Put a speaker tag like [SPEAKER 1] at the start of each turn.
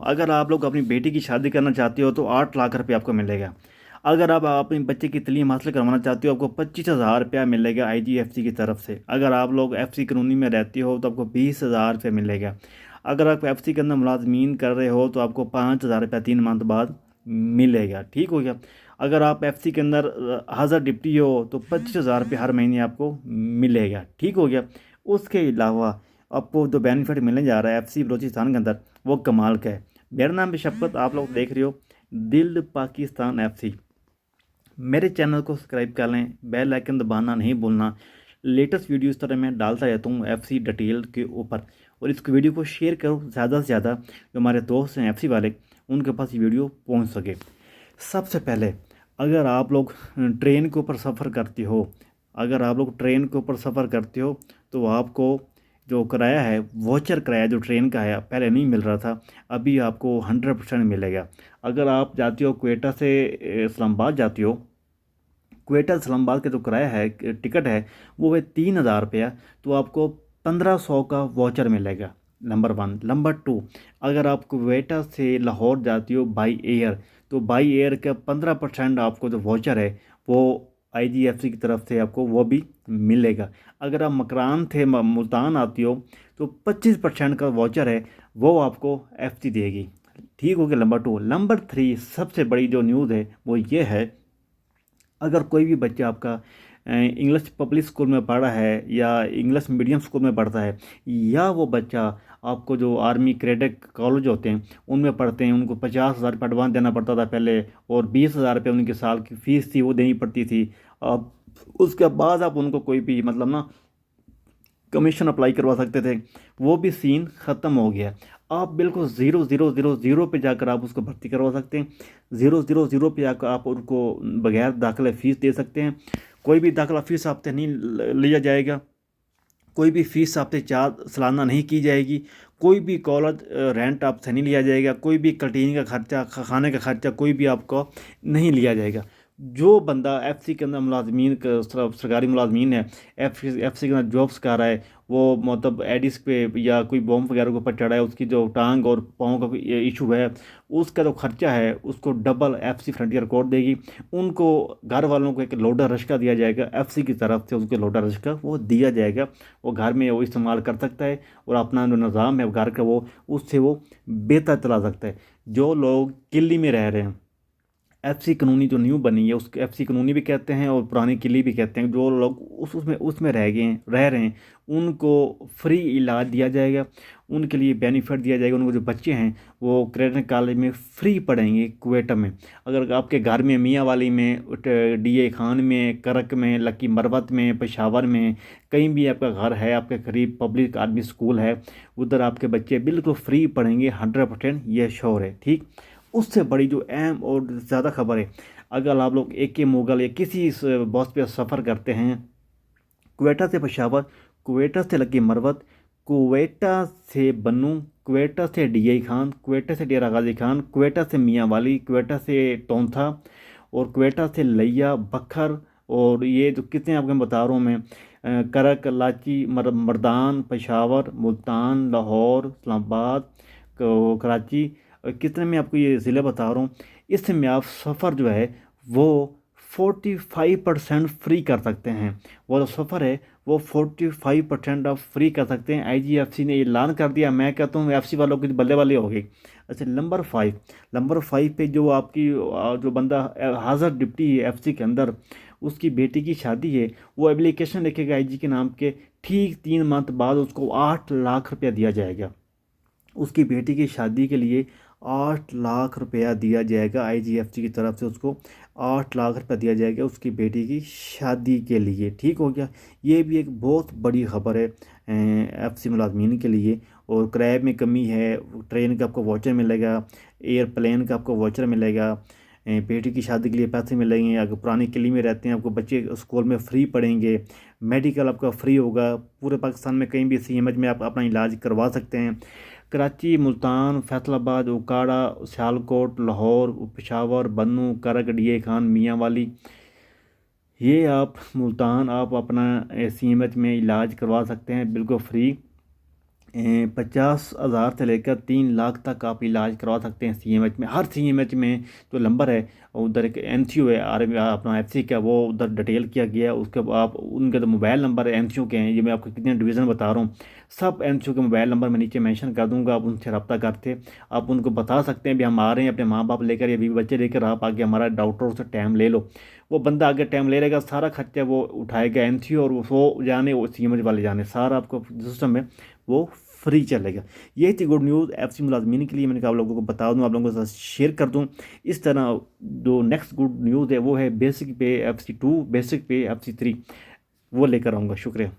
[SPEAKER 1] अगर आप लोग अपनी बेटी की शादी करना चाहते हो तो 8 लाख रुपये आपको मिलेगा। अगर आप अपने बच्चे की तलीम हासिल करवाना चाहते हो आपको 25,000 रुपया मिलेगा IGFC की तरफ से। अगर आप लोग FC कॉलोनी में रहते हो तो आपको 20,000 रुपये मिलेगा। अगर आप FC के अंदर मुलाजमीन कर रहे हो तो आपको 5,000 रुपया 3 मंथ बाद मिलेगा। ठीक हो गया। अगर आप FC के अंदर हाज़र डिप्टी हो तो 25,000 रुपये हर महीने आपको मिलेगा। ठीक हो गया। उसके अलावा आपको जो बेनिफिट मिलने जा रहा है FC बलूचिस्तान के अंदर वो कमाल का है। मेरा नाम है शफकत, आप लोग देख रहे हो दिल पाकिस्तान FC। मेरे चैनल को सब्सक्राइब कर लें, बेल आइकन दबाना नहीं भूलना। लेटेस्ट वीडियो इस तरह मैं डालता रहता हूँ FC डिटेल के ऊपर। और इस वीडियो को शेयर करो ज़्यादा से ज़्यादा, जो हमारे दोस्त हैं FC वाले उनके पास ये वीडियो पहुँच सके। सबसे पहले अगर आप लोग ट्रेन के ऊपर सफ़र करते हो, अगर आप लोग ट्रेन के ऊपर सफ़र करते हो तो आपको जो किराया है, वोचर किराया जो ट्रेन का है, पहले नहीं मिल रहा था, अभी आपको 100% मिलेगा। अगर आप जाते हो क्वेटा से इस्लामाबाद जाते हो, क्वेटा इस्लामाबाद का जो किराया है, टिकट है, वो है 3,000 रुपया, तो आपको 1,500 का वोचर मिलेगा। नंबर 1। नंबर 2, अगर आप क्वेटा से लाहौर जाती हो बाई एयर, तो बाई एयर का 15% आपको जो वोचर है वो IGFC की तरफ से आपको वो भी मिलेगा। अगर आप मकरान थे मुल्तान आती हो तो 25% का वोचर है वो आपको FC देगी। ठीक हो गया। नंबर 2। नंबर 3 सबसे बड़ी जो न्यूज़ है वो ये है, अगर कोई भी बच्चा आपका इंग्लिश पब्लिक स्कूल में पढ़ा है या इंग्लिश मीडियम स्कूल में पढ़ता है, या वो बच्चा आपको जो आर्मी कैडेट कॉलेज होते हैं उनमें पढ़ते हैं, उनको 50,000 रुपये एडवांस देना पड़ता था पहले, और 20,000 रुपये उनके साल की फ़ीस थी वो देनी पड़ती थी। अब उसके बाद आप उनको कोई भी मतलब ना कमीशन अप्लाई करवा सकते थे, वो भी सीन ख़त्म हो गया। आप बिल्कुल 0,000 पे जाकर आप उसको भर्ती करवा सकते हैं। 0,000 पे आकर आप उनको बगैर दाखिला फ़ीस दे सकते हैं। कोई भी दाखिला फ़ीस आपसे नहीं लिया जाएगा, कोई भी फ़ीस आपसे चार्ज सालाना नहीं की जाएगी, कोई भी कॉलेज रेंट आपसे नहीं लिया जाएगा, कोई भी कैंटीन का खर्चा, खाने का खर्चा कोई भी आपको नहीं लिया जाएगा। जो बंदा FC के अंदर मुलाजमीन सरकारी मुलाजमीन है, FC के अंदर जॉब्स कर रहा है, वो मतलब एडिस पे या कोई बॉम्ब वगैरह के ऊपर चढ़ा है, उसकी जो टांग और पाँव का कोई इशू है, उसका जो खर्चा है उसको डबल FC फ्रंटियर कोर्ट देगी। उनको घर वालों को एक लोडर रश्का दिया जाएगा FC की तरफ से, उसके लोडर रश्का वो दिया जाएगा, वो घर में वो इस्तेमाल कर सकता है और अपना जो निज़ाम है घर का वो उससे वो बेहतर चला सकता है। जो लोग किली में रह रहे हैं, FC कॉलोनी जो न्यू बनी है उसको FC कॉलोनी भी कहते हैं और पुरानी किली भी कहते हैं, जो लोग उसमें रह रहे हैं उनको फ्री इलाज दिया जाएगा, उनके लिए बेनिफिट दिया जाएगा। उनको जो बच्चे हैं वो क्रेडिट कॉलेज में फ्री पढ़ेंगे क्वेटा में। अगर आपके घर में मियाँ वाली में, DA खान में, करक में, लकी मरवत में, पेशावर में, कहीं भी आपका घर है, आपके करीब पब्लिक आर्मी स्कूल है, उधर आपके बच्चे बिल्कुल फ्री पढ़ेंगे, 100% ये श्योर है। ठीक। उससे बड़ी जो अहम और ज़्यादा खबर है, अगर आप लोग AK मुगल या किसी बस पे सफ़र करते हैं, क्वेटा से पेशावर, क्वेटा से लकी मरवत, क्वेटा से बन्नू, क्वेटा से DI खान, क्वेटा से डेरा गाजी खान, क्वेटा से मियाँ वाली, क्वेटा से टोंथा, और क्वेटा से लिया बखर, और ये जो कितने आपको मैं बता रहा हूँ मैं, करक, लाची, मर्दान, पेशावर, मुल्तान, लाहौर, इस्लामाबाद, कराची, कितने में आपको ये ज़िले बता रहा हूँ। इसमें आप सफ़र जो है वो 45% फ्री कर सकते हैं। वो जो सफ़र है वो 45% आप फ्री कर सकते हैं। IGFC ने ऐलान कर दिया। मैं कहता हूँ FC वालों की बल्ले वाले हो गई। अच्छा, नंबर 5 पे जो आपकी जो बंदा हाज़र डिप्टी है FC के अंदर, उसकी बेटी की शादी है, वो एप्लीकेशन लिखेगा IG के नाम के, ठीक 3 मंथ बाद उसको 8 लाख रुपया दिया जाएगा। उसकी बेटी की शादी के लिए 8 लाख रुपया दिया जाएगा IGFC की तरफ से, उसको 8 लाख रुपया दिया जाएगा उसकी बेटी की शादी के लिए। ठीक हो गया। ये भी एक बहुत बड़ी ख़बर है FC मुलाजमीन के लिए। और किराए में कमी है, ट्रेन का आपको वाउचर मिलेगा, एयरप्लेन का आपको वाउचर मिलेगा, बेटी की शादी के लिए पैसे मिलेंगे। अगर पुरानी किले में रहते हैं आपको बच्चे स्कूल में फ्री पढ़ेंगे, मेडिकल आपका फ्री होगा, पूरे पाकिस्तान में कहीं भी CMH में आप अपना इलाज करवा सकते हैं। कराची, मुल्तान, फैसलाबाद, उकाड़ा, सियालकोट, लाहौर, पेशावर, बन्नू, करक, DA खान, मियाँ वाली, ये आप मुल्तान आप अपना CMH में इलाज करवा सकते हैं बिल्कुल फ्री। 50,000 से लेकर 3 लाख तक आप इलाज करवा सकते हैं CMH में। हर CMH में जो नंबर है उधर एक MCO है, आर अपना FC का, वो उधर डिटेल किया गया है। उसके बाद आप उनके जो मोबाइल नंबर है MCO के हैं, ये मैं आपको कितने डिवीज़न बता रहा हूँ, सब MCO के मोबाइल नंबर मैं नीचे मेंशन कर दूंगा। आप उनसे रब्ता करते आप उनको बता सकते हैं भी हम आ रहे हैं अपने माँ बाप लेकर या बीवी बच्चे लेकर, आप आगे हमारा डॉक्टरों से टाइम ले लो। वो बंदा आगे टाइम ले लेगा, सारा खर्चा वो उठाएगा MCO, और वो जाने वो CMH वाले जाने, सारा आपको सिस्टम है वो फ्री चलेगा। ये थी गुड न्यूज़ FC मुलाजमीन के लिए, मैंने कहा आप लोगों को बता दूं, आप लोगों के साथ शेयर कर दूं। इस तरह जो नेक्स्ट गुड न्यूज़ है वो है बेसिक पे FC 2, बेसिक पे FC 3, वो लेकर आऊँगा। शुक्रिया।